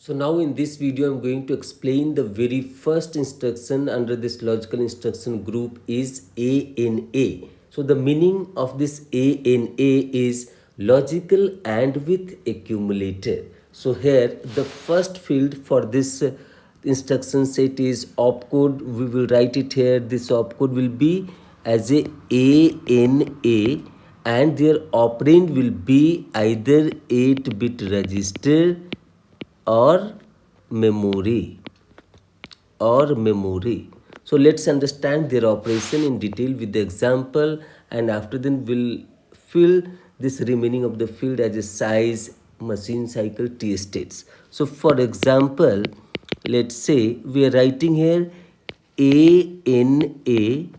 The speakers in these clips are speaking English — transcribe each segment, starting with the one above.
So now in this video I'm going to explain the very first instruction under this logical instruction group is ANA. So the meaning of this ANA is logical and with accumulator. So here the first field for this instruction set is opcode. We will write it here. This opcode will be as a ANA and their operand will be either 8-bit register or memory so let's understand their operation in detail with the example, and after then we'll fill this remaining of the field as a size, machine cycle, t states. So for example, let's say we are writing here ANAD.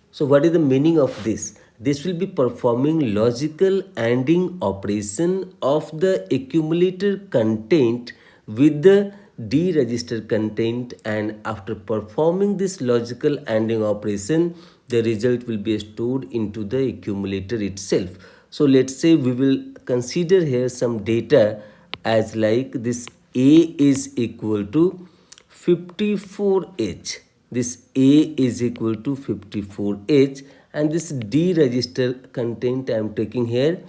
So what is the meaning of this? This will be performing logical ANDing operation of the accumulator content with the D register content, and after performing this logical ANDing operation, the result will be stored into the accumulator itself. So let's say we will consider here some data as like this A is equal to 54H. This A is equal to 54H, and this D register content I am taking here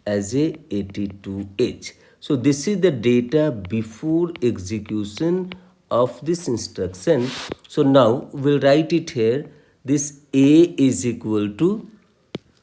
as a 82H. So this is the data before execution of this instruction. So now we'll write it here. This A is equal to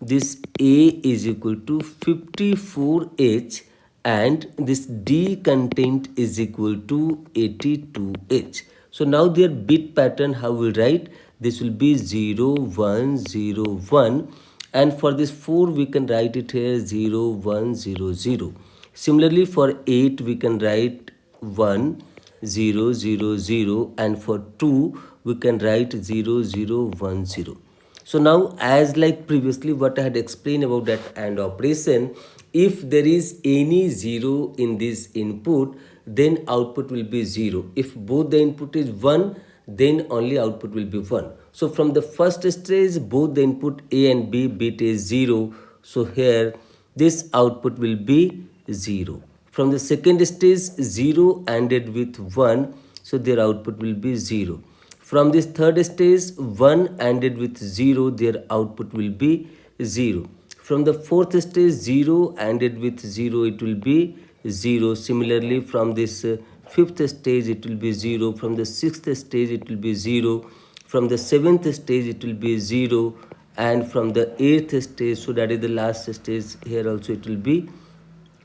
54H and this D content is equal to 82H. So now their bit pattern, how we write? This will be 0, 1, 0, 1, and for this 4 we can write it here 0, 1, 0, 0. Similarly for 8 we can write 1, 0, 0, 0, and for 2 we can write 0, 0, 1, 0. So now as like previously what I had explained about that AND operation, if there is any 0 in this input, then output will be 0. If both the input is 1, then only output will be 1. So from the first stage, both the input A and B bit is 0. So here this output will be 0. From the second stage, 0 ANDed with 1. So their output will be 0. From this third stage, 1 ANDed with 0, their output will be 0. From the fourth stage, 0 ANDed with 0, it will be 0. Similarly, from this fifth stage, it will be 0. From the sixth stage, it will be 0. From the seventh stage, it will be 0. And from the eighth stage, so that is the last stage, here also it will be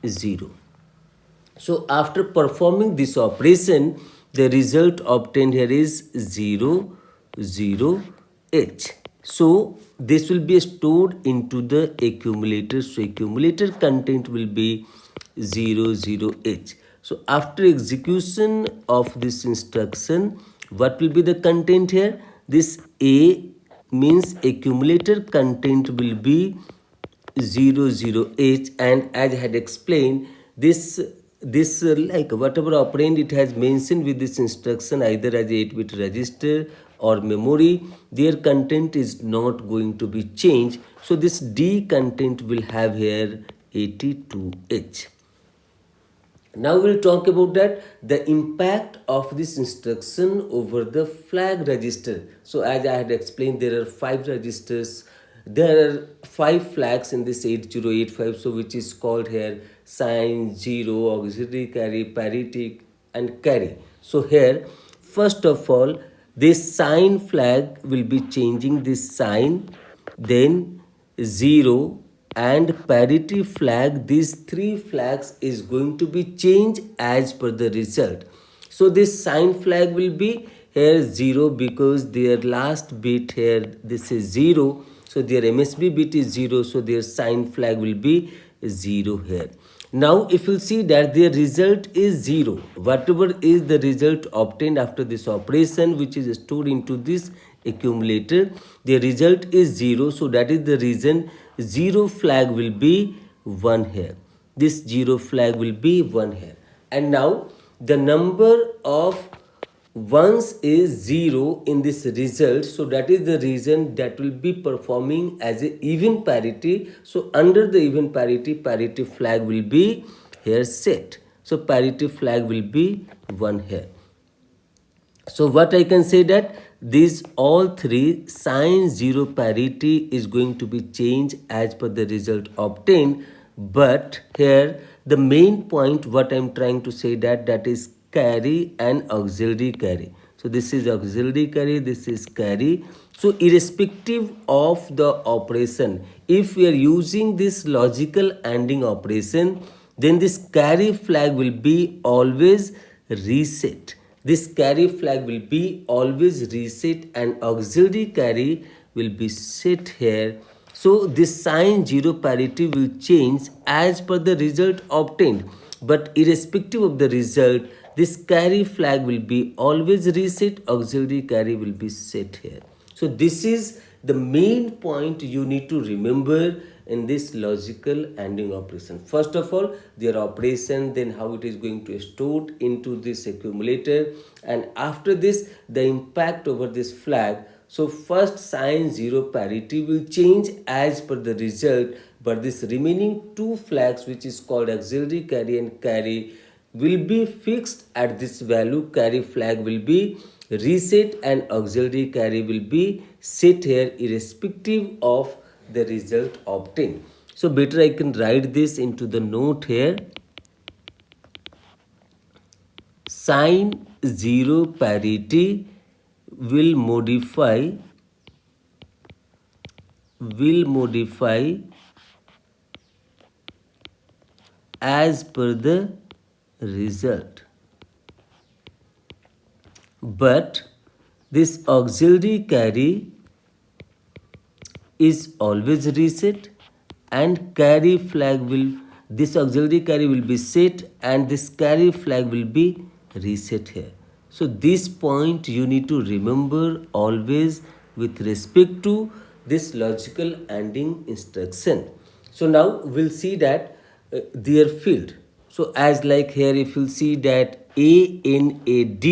0. So after performing this operation, the result obtained here is 0, 0, H. So this will be stored into the accumulator. So accumulator content will be 0, 0, H. So after execution of this instruction, what will be the content here? This A means accumulator content will be 0, 0, H, and as I had explained, this like whatever operand it has mentioned with this instruction, either as 8-bit register or memory, their content is not going to be changed. So this D content will have here 82H. Now we'll talk about that the impact of this instruction over the flag register. So as I had explained, there are 5 registers. There are 5 flags in this 8085, so which is called here sign, 0, auxiliary carry, parity, and carry. So here, first of all, this sign flag will be changing this sign, then 0 and parity flag. These 3 flags is going to be changed as per the result. So this sign flag will be here 0 because their last bit here, this is 0. So their MSB bit is 0, so their sign flag will be 0 here. Now if you see that their result is 0, whatever is the result obtained after this operation which is stored into this accumulator, the result is 0. So that is the reason 0 flag will be 1 here. This 0 flag will be 1 here. And now the number of ones is 0 in this result, so that is the reason that will be performing as a even parity. So under the even parity, parity flag will be here set. So parity flag will be 1 here. So what I can say that these all three sign 0 parity is going to be changed as per the result obtained. But here the main point what I'm trying to say that is carry and auxiliary carry. So this is auxiliary carry, this is carry. So irrespective of the operation, if we are using this logical ANDing operation, then this carry flag will be always reset. This carry flag will be always reset and auxiliary carry will be set here. So this sign 0 parity will change as per the result obtained. But irrespective of the result, this carry flag will be always reset, auxiliary carry will be set here. So this is the main point you need to remember in this logical ANDing operation. First of all, their operation, then how it is going to stored into this accumulator, and after this the impact over this flag. So first sign 0 parity will change as per the result, but this remaining two flags which is called auxiliary carry and carry will be fixed at this value. Carry flag will be reset and auxiliary carry will be set here irrespective of the result obtained. So better I can write this into the note here. Sign 0 parity will modify as per the result. But this auxiliary carry is always reset and carry flag will, this auxiliary carry will be set and this carry flag will be reset here. So this point you need to remember always with respect to this logical ANDing instruction. So now we'll see that their field. So as like here if you see that ANAD,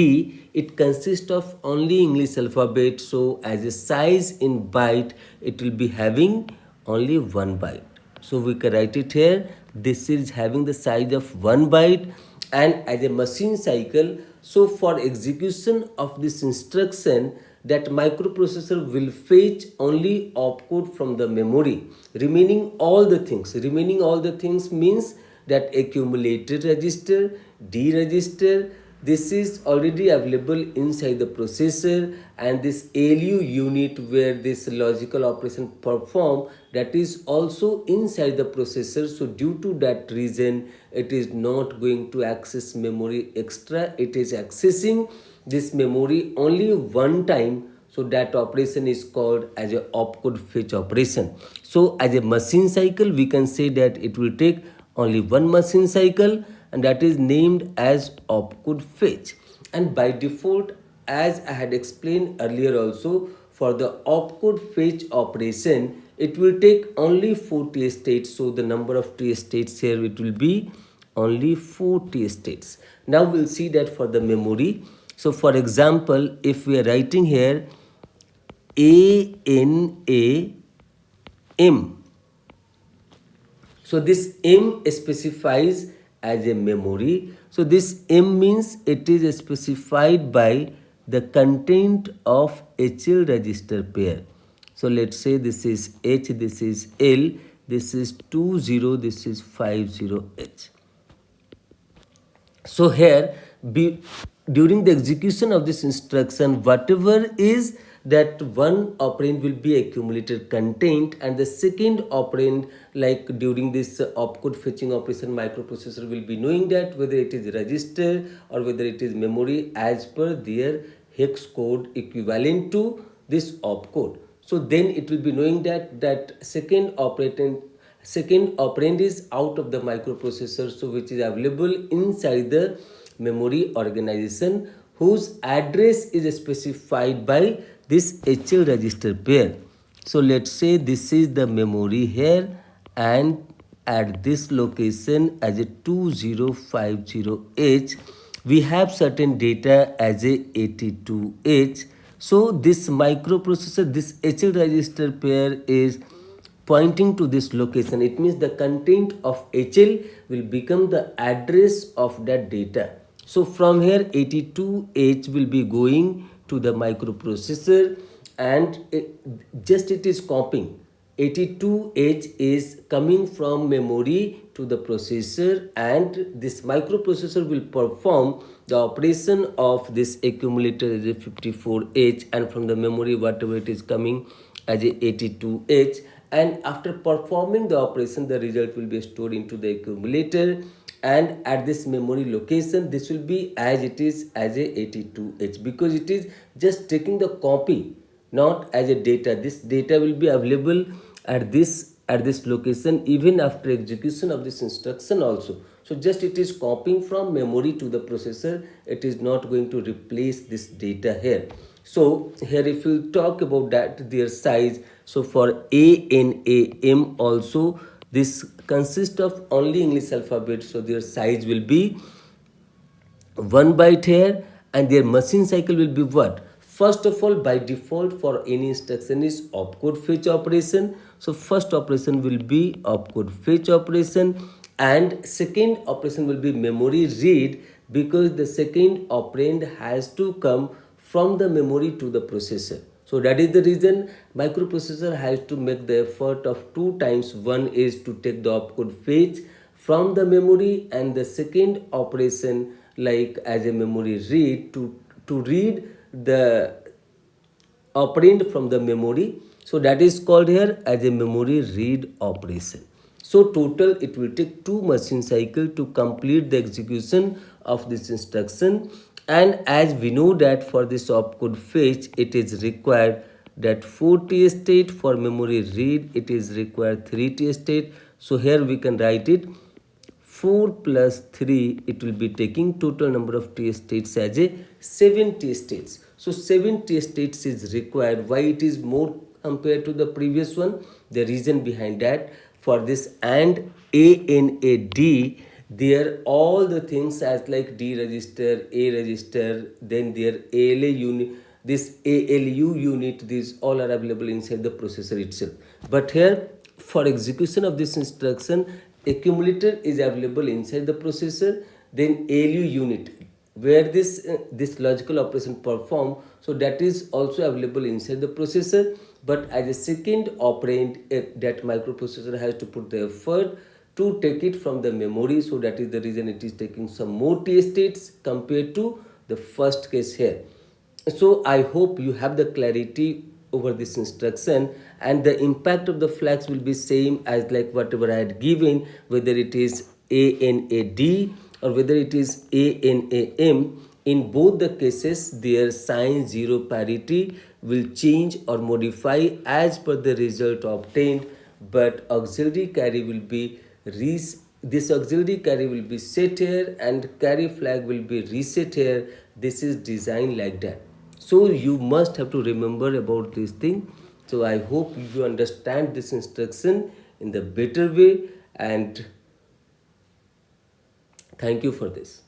it consists of only English alphabet. So as a size in byte, it will be having only 1 byte. So we can write it here. This is having the size of 1 byte, and as a machine cycle, so for execution of this instruction, that microprocessor will fetch only opcode from the memory. Remaining all the things means that accumulated register, D register, this is already available inside the processor, and this ALU unit where this logical operation perform, that is also inside the processor. So due to that reason, it is not going to access memory extra, it is accessing this memory only one time. So that operation is called as a opcode fetch operation. So as a machine cycle, we can say that it will take only one machine cycle, and that is named as opcode fetch. And by default, as I had explained earlier also, for the opcode fetch operation, it will take only 4 T states. So the number of T states here, it will be only 4 T states. Now we'll see that for the memory. So for example, if we are writing here ANAM, so this M specifies as a memory. So this M means it is specified by the content of HL register pair. So let's say this is H, this is L, this is 20, this is 50H. So here during the execution of this instruction, whatever is that one operand will be accumulated content, and the second operand, like during this opcode fetching operation, microprocessor will be knowing that whether it is register or whether it is memory as per their hex code equivalent to this opcode. So then it will be knowing that second operand is out of the microprocessor, so which is available inside the memory organization, whose address is specified by this HL register pair. So let's say this is the memory here, and at this location as a 2050H, we have certain data as a 82H. So this microprocessor, this HL register pair is pointing to this location. It means the content of HL will become the address of that data. So from here 82H will be going to the microprocessor, and it is copying. 82H is coming from memory to the processor, and this microprocessor will perform the operation of this accumulator as a 54H, and from the memory whatever it is coming as a 82H, and after performing the operation the result will be stored into the accumulator, and at this memory location this will be as it is as a 82H, because it is just taking the copy, not as a data. This data will be available at this location even after execution of this instruction also. So just it is copying from memory to the processor. It is not going to replace this data here. So here if you talk about that, their size, so for ANAM also this consists of only English alphabet, so their size will be 1 byte here, and their machine cycle will be what? First of all, by default for any instruction is opcode fetch operation. So first operation will be opcode fetch operation, and second operation will be memory read, because the second operand has to come from the memory to the processor. So that is the reason microprocessor has to make the effort of two times. One is to take the opcode fetch from the memory, and the second operation like as a memory read to read the operand from the memory. So that is called here as a memory read operation. So total it will take 2 machine cycle to complete the execution of this instruction. And as we know that for this opcode fetch it is required that 4 T state, for memory read it is required 3 T state. So here we can write it 4 plus 3, it will be taking total number of T states as a 7 T states. So 7 T states is required. Why it is more compared to the previous one? The reason behind that, for this and ANAD, there all the things as like D register, A register, then their ALA unit, this ALU unit, these all are available inside the processor itself. But here for execution of this instruction, accumulator is available inside the processor, then ALU unit where this logical operation perform, so that is also available inside the processor. But as a second operand, that microprocessor has to put the effort to take it from the memory, so that is the reason it is taking some more T states compared to the first case here. So I hope you have the clarity over this instruction, and the impact of the flags will be same as like whatever I had given, whether it is ANAD or whether it is ANAM. In both the cases their sign zero parity will change or modify as per the result obtained, but auxiliary carry will be this auxiliary carry will be set here and carry flag will be reset here. This is designed like that. So you must have to remember about this thing. So I hope you understand this instruction in the better way, and thank you for this.